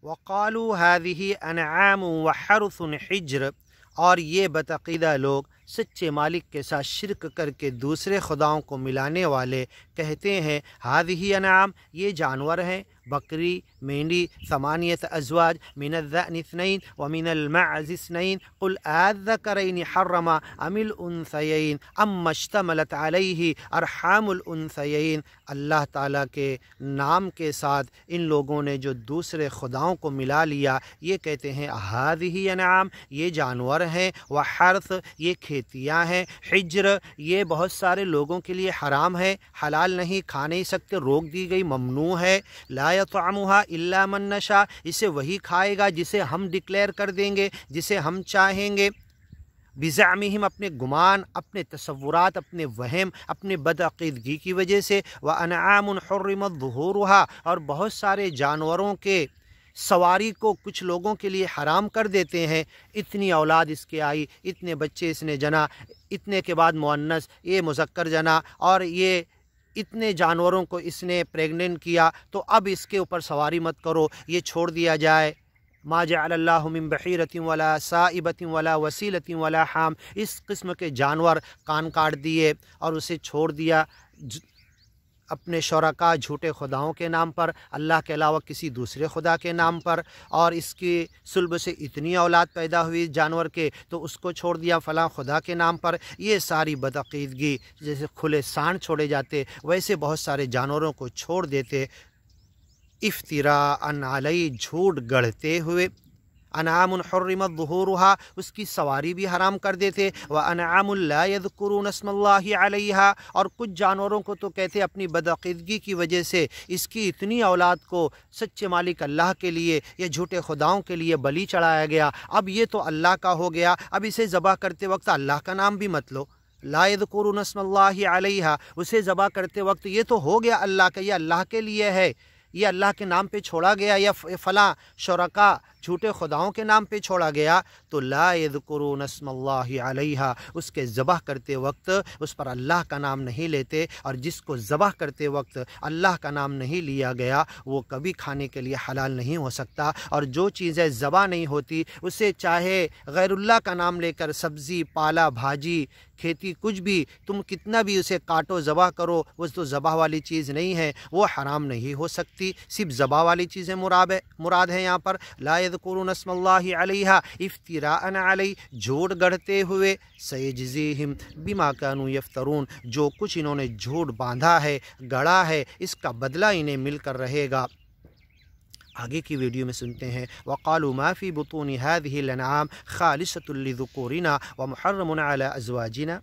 वक़ालू हाज़िही अनआम व हर्सुन हिज्र, और ये बतक़ीदा लोग सच्चे मालिक के साथ शिरक करके दूसरे खुदाओं को मिलाने वाले कहते हैं, हाज़िही अनआम, ये जानवर हैं, बकरी, मेंढी, समानियत अज़वाज मिनज़्ज़अनि इस्नैन व मिनल मअज़ इस्नैन कुल अज़्ज़करैनि हर्रमा अमिल उन्सयैन अम्मा इश्तमलत अलैहि अरहामुल उन्सयैन। अल्लाह ताला के नाम के साथ इन लोगों ने जो दूसरे खुदाओं को मिला लिया, ये कहते हैं हाज़िही अनआम, ये जानवर हैं, व हर्स, ये खेतियाँ हैं, हिज्र, ये बहुत सारे लोगों के लिए हराम है, हलाल नहीं, खा नहीं सकते, रोक दी गई, ममनू है। ला यतअमुहा इल्ला मन नशा, इसे वही खाएगा जिसे हम डिक्लेयर कर देंगे, जिसे हम चाहेंगे। बिज़अमिहिम, अपने गुमान, अपने तसव्वुरात, अपने वहम, अपने बदअक़ीदगी की वजह से। व अनआमुन हुर्रिमत ज़ुहूरुहा, और बहुत सारे जानवरों के सवारी को कुछ लोगों के लिए हराम कर देते हैं। इतनी औलाद इसके आई, इतने बच्चे इसने जना, इतने के बाद मुअन्नस, ये मुज़क्कर जना, और ये इतने जानवरों को इसने प्रेग्नेंट किया, तो अब इसके ऊपर सवारी मत करो, ये छोड़ दिया जाए। मा जअलल्लाहु मिन बहीरतिन वला साइबतिन वला वसीलतिन वला हाम, इस किस्म के जानवर कान काट दिए और उसे छोड़ दिया अपने शरका, झूठे खुदाओं के नाम पर, अल्लाह के अलावा किसी दूसरे खुदा के नाम पर, और इसकी सुल्ब से इतनी औलाद पैदा हुई जानवर के, तो उसको छोड़ दिया फ़लाँ खुदा के नाम पर। ये सारी बदअक़ीदगी, जैसे खुले सांड छोड़े जाते वैसे बहुत सारे जानवरों को छोड़ देते, इफ्तिराअन अलैहि, झूठ गढ़ते हुए। अनआमुन हुर्रिमत ज़ुहूरुहा, उसकी सवारी भी हराम कर देते। व अनआमुन ला यज़कुरून अस्मल्लाहि अलैहा, और कुछ जानवरों को तो कहते अपनी बदअक़ीदगी की वजह से इसकी इतनी औलाद को सच्चे मालिक अल्लाह के लिए या झूठे खुदाओं के लिए बलि चढ़ाया गया, अब ये तो अल्लाह का हो गया, अब इसे ज़बह करते वक्त अल्लाह का नाम भी मत लो। ला यज़कुरून अस्मल्लाहि अलैहा, उसे ज़बह करते वक्त ये तो हो गया अल्लाह का, ये अल्लाह के लिए है, ये अल्लाह के नाम पे छोड़ा गया, या फ़लाँ शुरका झूठे खुदाओं के नाम पे छोड़ा गया, तो ला यज़कुरून अस्मल्लाहि अलैहा, उसके ज़बह करते वक्त उस पर अल्लाह का नाम नहीं लेते, और जिसको ज़बह करते वक्त अल्लाह का नाम नहीं लिया गया वो कभी खाने के लिए हलाल नहीं हो सकता। और जो चीज़ें ज़बह नहीं होती उसे चाहे गैरुल्लाह का नाम लेकर सब्ज़ी, पाला, भाजी, खेती, कुछ भी तुम कितना भी उसे काटो, ज़बह करो, वो तो ज़बह वाली चीज़ नहीं है, वो हराम नहीं हो सकती। सिर्फ ज़बह वाली चीज़ें मुराद है यहाँ पर। ला यज़कुरून अस्मल्लाहि अलैहा इफ्तिराअन अलैहि, झूठ गढ़ते हुए। सयजज़ीहिम बिमा कानू यफ्तरून, जो कुछ इन्होंने झूठ बांधा है, गढ़ा है, इसका बदला इन्हें मिलकर रहेगा। आगे की वीडियो में सुनते हैं, वक़ालू मा फ़ी बुतूनि हाज़िहिल अनआम ख़ालिसतुल लिज़ुकूरिना व मुहर्रमुन अला अज़वाजिना।